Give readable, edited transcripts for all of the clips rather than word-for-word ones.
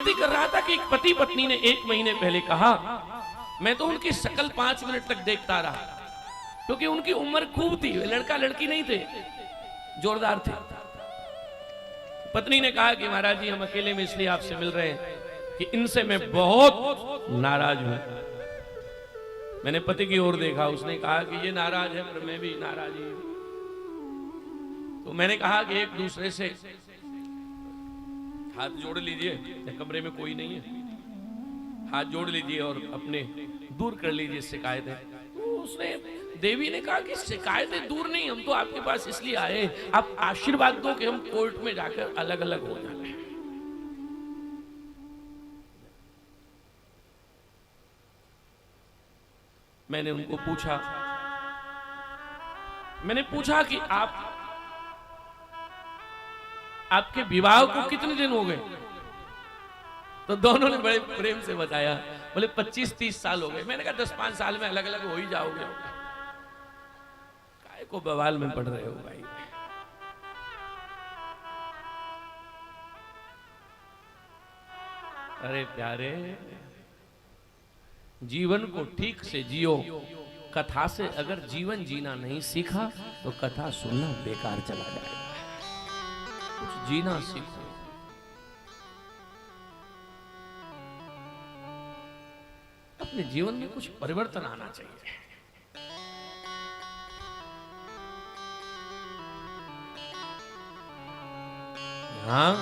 कर रहा था कि एक पति पत्नी ने 1 महीने पहले कहा, मैं तो उनकी शक्ल 5 मिनट तक देखता रहा, क्योंकि उनकी उम्र खूब थी, लड़का लड़की नहीं थे, जोरदार थे। पत्नी ने कहा कि महाराज जी हम अकेले में इसलिए आपसे मिल रहे हैं कि इनसे मैं बहुत नाराज हूं। मैंने पति की ओर देखा, उसने कहा कि ये नाराज है पर मैं भी नाराज ही हूं। तो मैंने कहा कि एक दूसरे से हाथ जोड़ लीजिए, कमरे में कोई नहीं है, हाथ जोड़ लीजिए और अपने दूर कर लीजिए शिकायतें। तो उसने देवी ने कहा कि शिकायतें दूर नहीं, हम तो आपके पास इसलिए आए, आप आशीर्वाद दो कि हम कोर्ट में जाकर अलग अलग हो जाए। मैंने उनको पूछा, मैंने पूछा कि आपके विवाह को कितने दिन हो गए? तो दोनों ने बड़े प्रेम से बताया, बोले 25-30 साल हो गए। मैंने कहा 10-5 साल में अलग अलग हो ही जाओगे, काय को बवाल में पड़ रहे हो भाई। अरे प्यारे, जीवन को ठीक से जियो। कथा से अगर जीवन जीना नहीं सीखा तो कथा सुनना बेकार चला जाएगा। कुछ जीना सीखो। अपने जीवन में कुछ परिवर्तन आना चाहिए। हाँ,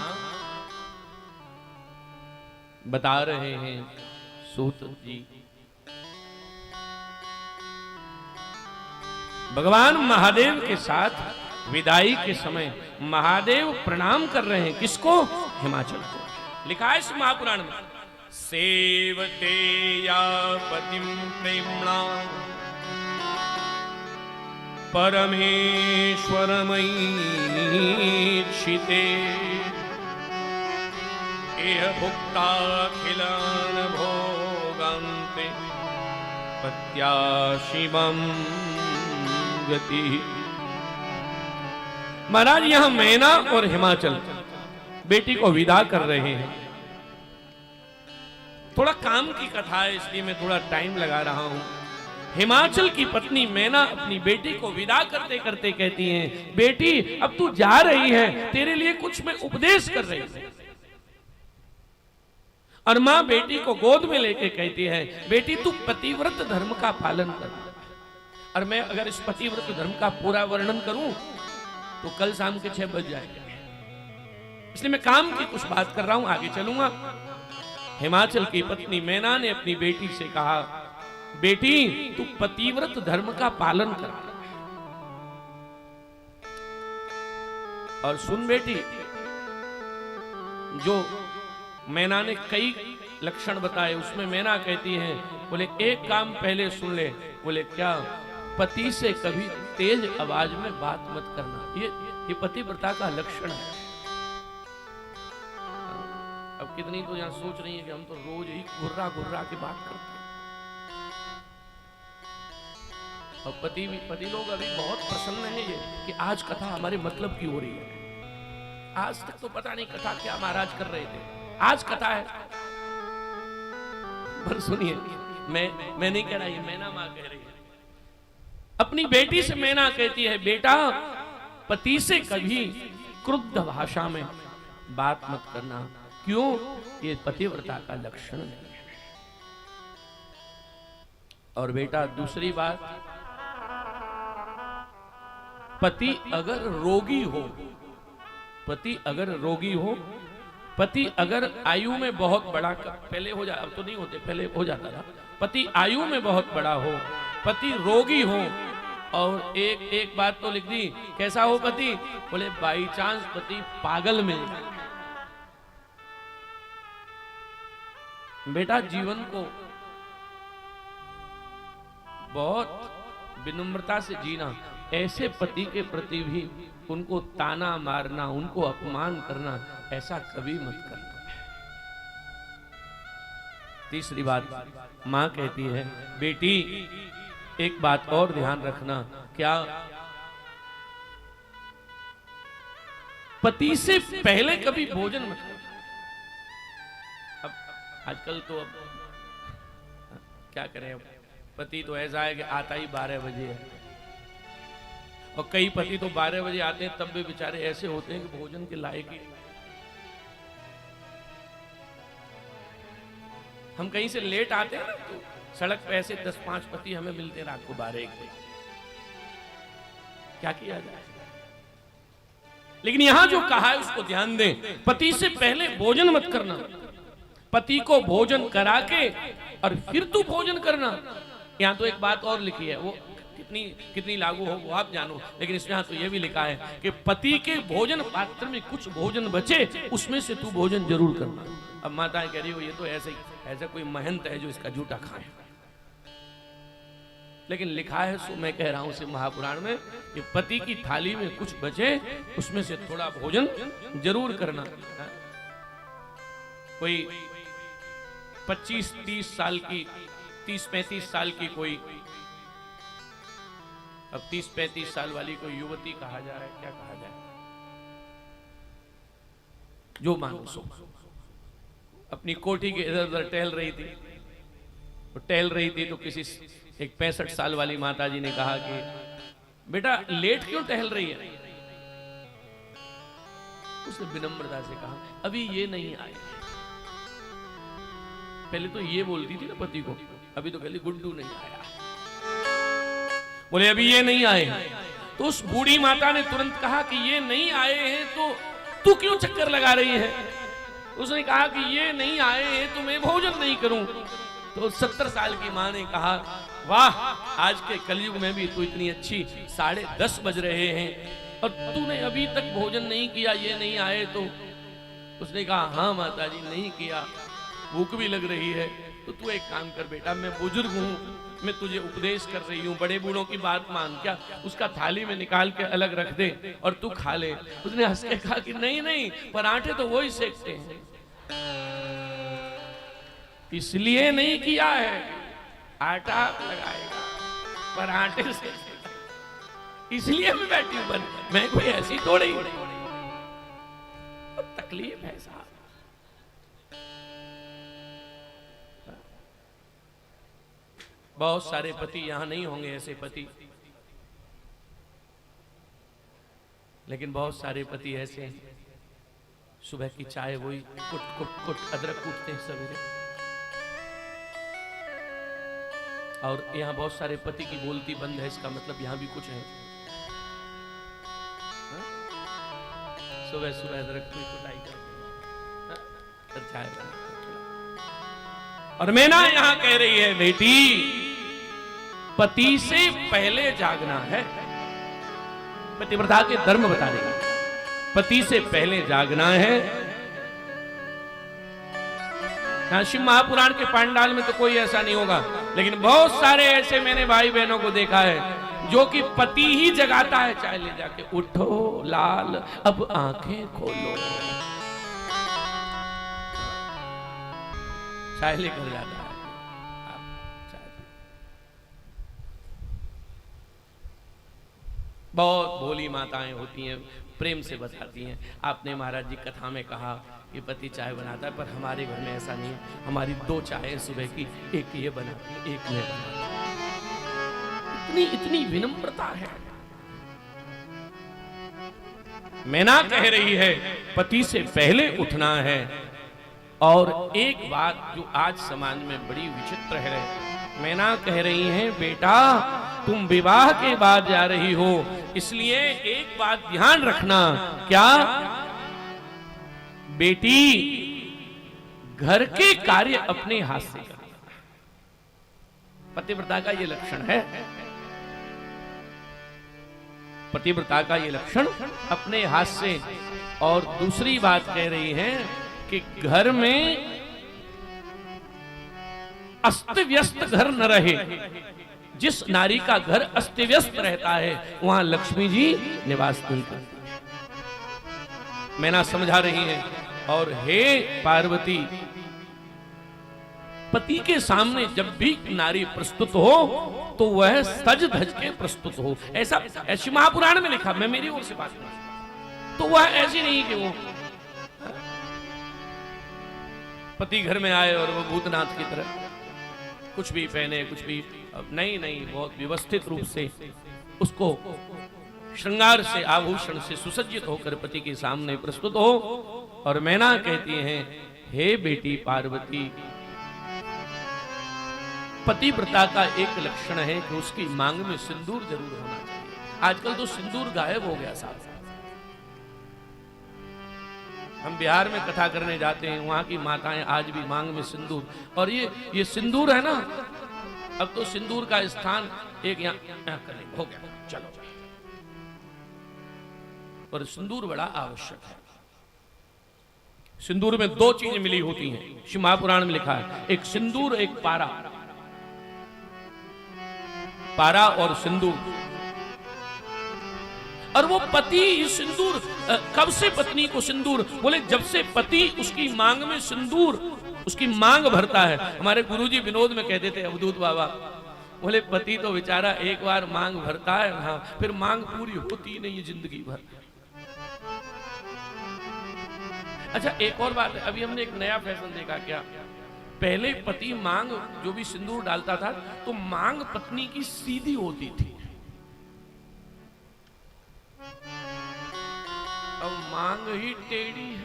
बता रहे हैं सूत जी, भगवान महादेव के साथ विदाई के समय महादेव प्रणाम कर रहे हैं किसको? हिमाचल को। लिखा है इस महापुराण में, सेवते या पतिं प्रेम्णा परमेश्वरमयीक्षिते एह भुक्ताखिलान् भोगान्ते पत्या शिवम् गति। महाराज यहां मैना और हिमाचल बेटी को विदा कर रहे हैं। थोड़ा काम की कथा है इसलिए मैं थोड़ा टाइम लगा रहा हूं। हिमाचल की पत्नी मैना अपनी बेटी को विदा करते करते कहती हैं, बेटी अब तू जा रही है, तेरे लिए कुछ मैं उपदेश कर रही हूं। और मां बेटी को गोद में लेके कहती है, बेटी तू पतिव्रत धर्म का पालन कर। और मैं अगर इस पतिव्रत धर्म का पूरा वर्णन करूं तो कल शाम के 6 बज जाएंगे, इसलिए मैं काम की कुछ बात कर रहा हूं, आगे चलूंगा। हिमाचल की पत्नी मैना ने अपनी बेटी से कहा, बेटी तू पतिव्रत धर्म का पालन कर। और सुन बेटी, जो मैना ने कई लक्षण बताए उसमें मैना कहती है, बोले एक काम पहले सुन ले। बोले क्या? पति से कभी तेज आवाज में बात मत करना, ये पतिव्रता का लक्षण है। अब कितनी तो यहां सोच रही है कि हम तो रोज ही घुर्रा घुर्रा के बात करते हैं। और पति लोग अभी बहुत प्रसन्न है ये कि आज कथा हमारे मतलब की हो रही है। आज तक तो पता नहीं कथा क्या महाराज कर रहे थे, आज कथा है। पर सुनिए, मैं नहीं कह रहा, ये मैना मां कह रही है। अपनी बेटी से मैना कहती है, बेटा पति से कभी क्रुद्ध भाषा में बात मत करना। क्यों? ये पतिव्रता का लक्षण नहीं है। और बेटा दूसरी बात, पति अगर रोगी हो, पति अगर रोगी हो, पति अगर आयु में बहुत बड़ा, पहले हो जाता, अब तो नहीं होते, पहले हो जाता था, पति आयु में बहुत बड़ा हो, पति रोगी हो, और एक बात तो लिख दी, कैसा हो पति? बोले बाई चांस पति पागल मिल जाए। बेटा जीवन को बहुत विनम्रता से जीना। ऐसे पति के प्रति भी उनको ताना मारना, उनको अपमान करना, ऐसा कभी मत करना। तीसरी बात मां कहती है, बेटी एक बात और ध्यान रखना। क्या? पति से पहले कभी भोजन मत करना। आजकल तो अब क्या करें, अब पति तो ऐसा है कि आता ही 12 बजे है, और कई पति तो 12 बजे आते हैं तब भी बेचारे ऐसे होते हैं कि भोजन के लायक ही। हम कहीं से लेट आते हैं तो सड़क पे ऐसे 10-5 पति हमें मिलते हैं रात को 12-1 बजे। क्या किया जाए? लेकिन यहां जो कहा है उसको ध्यान दें, पति से पहले भोजन मत करना, पति को भोजन करा के और फिर तू भोजन करना। यहां तो एक बात और लिखी है, वो कितनी लागू हो वो आप जानो, लेकिन इसमें तो ये भी लिखा है कि पति के भोजन पात्र में कुछ भोजन बचे उसमें से तू भोजन जरूर करना। अब माताएं कह रही हो ये तो ऐसा कोई महंत है जो इसका जूठा खाए, लेकिन लिखा है सो मैं कह रहा हूं से महापुराण में कि पति की थाली में कुछ बचे उसमें से थोड़ा भोजन जरूर करना। कोई 25-30 साल की 30-35 साल की कोई, अब 30-35 साल वाली कोई युवती कहा जाए, क्या कहा जाए, जो मानो सो, अपनी कोठी के इधर उधर टहल रही थी, वो टहल रही थी तो किसी एक 65 साल वाली माता जी ने कहा कि बेटा लेट क्यों टहल रही है? उसने विनम्रता से कहा अभी ये नहीं आए। पहले तो ये बोलती थी ना पति को, अभी तो कहती गुड्डू नहीं आया, बोले अभी ये नहीं आए। तो उस बूढ़ी माता ने तुरंत कहा कि ये नहीं आए हैं तो तू क्यों चक्कर लगा रही है? उसने कहा कि ये नहीं आए हैं तो मैं भोजन नहीं करूं। तो 70 साल की मां ने कहा वाह, आज के कलयुग में भी तू इतनी अच्छी, 10:30 बज रहे हैं और तूने अभी तक भोजन नहीं किया, ये नहीं आए तो? उसने कहा हाँ माता जी नहीं किया, भूख भी लग रही है। तो तू एक काम कर बेटा, मैं बुजुर्ग हूं, मैं तुझे उपदेश कर रही हूं, बड़े बूढ़ों की बात मान, क्या उसका थाली में निकाल के अलग रख दे और तू खा ले। उसने हंस के कहा कि नहीं नहीं, पराठे तो वो ही सेकते हैं, इसलिए नहीं किया है, आटा लगाएगा पराठे से, इसलिए मैं बैठी हूं, मैं कोई ऐसी थोड़ी, तकलीफ है साहब। बहुत सारे पति यहां नहीं होंगे ऐसे पति, लेकिन बहुत सारे पति ऐसे हैं, सुबह की चाय वही कुट कुट कुट अदरक कूटते हैं सवेरे। और यहां बहुत सारे पति की बोलती बंद है, इसका मतलब यहां भी कुछ है। सुबह सुबह अदरक की कुटाई करते हैं, चाय और मैना यहां कह रही है बेटी पति से पहले जागना है, पतिव्रता के धर्म बता रही है, पति से पहले जागना है। शिव महापुराण के पांडाल में तो कोई ऐसा नहीं होगा, लेकिन बहुत सारे ऐसे मैंने भाई बहनों को देखा है जो कि पति ही जगाता है, चाय ले जाके, उठो लाल अब आंखें खोलो, चाय लेकर जाता है। बहुत भोली माताएं होती हैं, प्रेम से बताती हैं। आपने महाराज जी कथा में कहा कि पति चाय बनाता है, पर हमारे घर में ऐसा नहीं है, हमारी 2 चाय सुबह की, एक ये बनाती है एक मैं बनाती। इतनी विनम्रता है। मैना कह रही है पति से पहले उठना है। और एक बात जो आज समाज में बड़ी विचित्र है, मैना कह रही है बेटा तुम विवाह के बाद जा रही हो, इसलिए एक बात ध्यान रखना, क्या बेटी घर के कार्य अपने हाथ से करना। पतिव्रता का ये लक्षण है, पतिव्रता का ये लक्षण अपने हाथ से। और दूसरी बात कह रही है कि घर में अस्त व्यस्त घर न रहे। जिस नारी का घर अस्त व्यस्त रहता है वहां लक्ष्मी जी निवास नहीं करती। मैना समझा रही है। और हे पार्वती, पति के सामने जब भी नारी प्रस्तुत हो तो वह सज धज के प्रस्तुत हो, ऐसा ऐसी महापुराण में लिखा। मैं मेरी ओर से बात कर, तो वह ऐसी नहीं कि वो पति घर में आए और वो भूतनाथ की तरह कुछ भी पहने, कुछ भी नहीं नहीं, बहुत व्यवस्थित रूप से उसको श्रृंगार से, आभूषण से सुसज्जित होकर पति के सामने प्रस्तुत हो। और मैना कहती हैं, हे बेटी पार्वती, पतिव्रता का एक लक्षण है कि उसकी मांग में सिंदूर जरूर होना चाहिए। आजकल तो सिंदूर गायब हो गया साहब। हम बिहार में कथा करने जाते हैं, वहां की माताएं आज भी मांग में सिंदूर, और ये सिंदूर है ना, अब तो सिंदूर का स्थान एक यहाँ हो गया, चलो। पर सिंदूर बड़ा आवश्यक है। सिंदूर में दो चीजें मिली होती हैं, श्री महापुराण में लिखा है, एक सिंदूर, एक पारा। पारा और सिंदूर। और वो पति सिंदूर, कब से पत्नी को सिंदूर? बोले जब से पति उसकी मांग में सिंदूर, उसकी मांग भरता है। हमारे गुरुजी विनोद में कहते थे अवधूत बाबा, बोले पति तो बेचारा एक बार मांग भरता है, हाँ, फिर मांग पूरी होती नहीं है जिंदगी भर। अच्छा, एक और बात है, अभी हमने एक नया फैशन देखा क्या, पहले पति मांग जो भी सिंदूर डालता था तो मांग पत्नी की सीधी होती थी, अब मांग ही टेढ़ी है।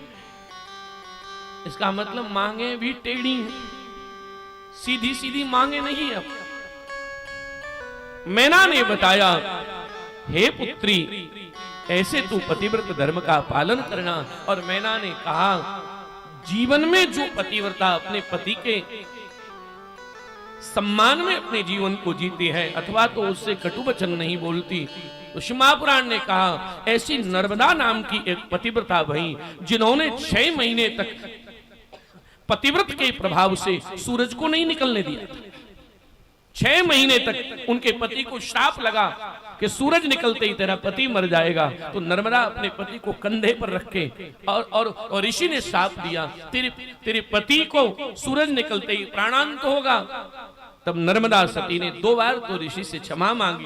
इसका मतलब मांगे भी टेढ़ी हैं, सीधी सीधी मांगे नहीं है। अब मैना ने बताया, हे पुत्री, ऐसे तू पतिव्रत धर्म का पालन करना। और मैना ने कहा, जीवन में जो पतिव्रता अपने पति के सम्मान में अपने जीवन को जीती है, अथवा तो उससे कटु वचन नहीं बोलती, तो श्री महापुराण ने कहा, ऐसी नर्मदा नाम की एक पतिव्रता भई, जिन्होंने 6 महीने तक पतिव्रत के प्रभाव से सूरज को नहीं निकलने दिया। 6 महीने तक उनके पति को श्राप लगा कि सूरज निकलते ही तेरा पति मर जाएगा। तो नर्मदा अपने पति को कंधे पर रख के और ऋषि ने श्राप दिया, तेरे पति को सूरज निकलते ही प्राणांत होगा। तब नर्मदा सती ने 2 बार तो ऋषि से क्षमा मांगी,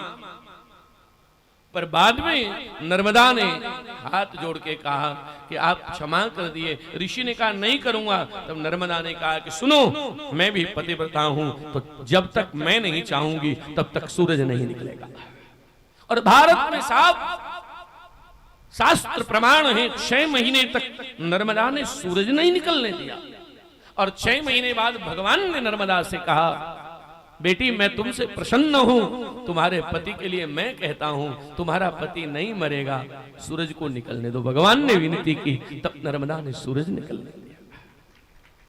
पर बाद में नर्मदा ने हाथ जोड़ के कहा कि आप क्षमा कर दिए। ऋषि ने कहा नहीं करूंगा। तब नर्मदा ने कहा कि सुनो, मैं भी पतिव्रता हूं, तो जब तक मैं नहीं चाहूंगी तब तक सूरज नहीं निकलेगा। और भारत में साफ शास्त्र प्रमाण है, 6 महीने तक नर्मदा ने सूरज नहीं निकलने दिया। और 6 महीने बाद भगवान ने नर्मदा से कहा, बेटी मैं तुमसे प्रसन्न हूं, तुम्हारे पति के लिए मैं कहता हूं, तुम्हारा पति नहीं मरेगा, सूरज को निकलने दो। भगवान ने विनती की, तब नर्मदा ने सूरज निकलने दिया।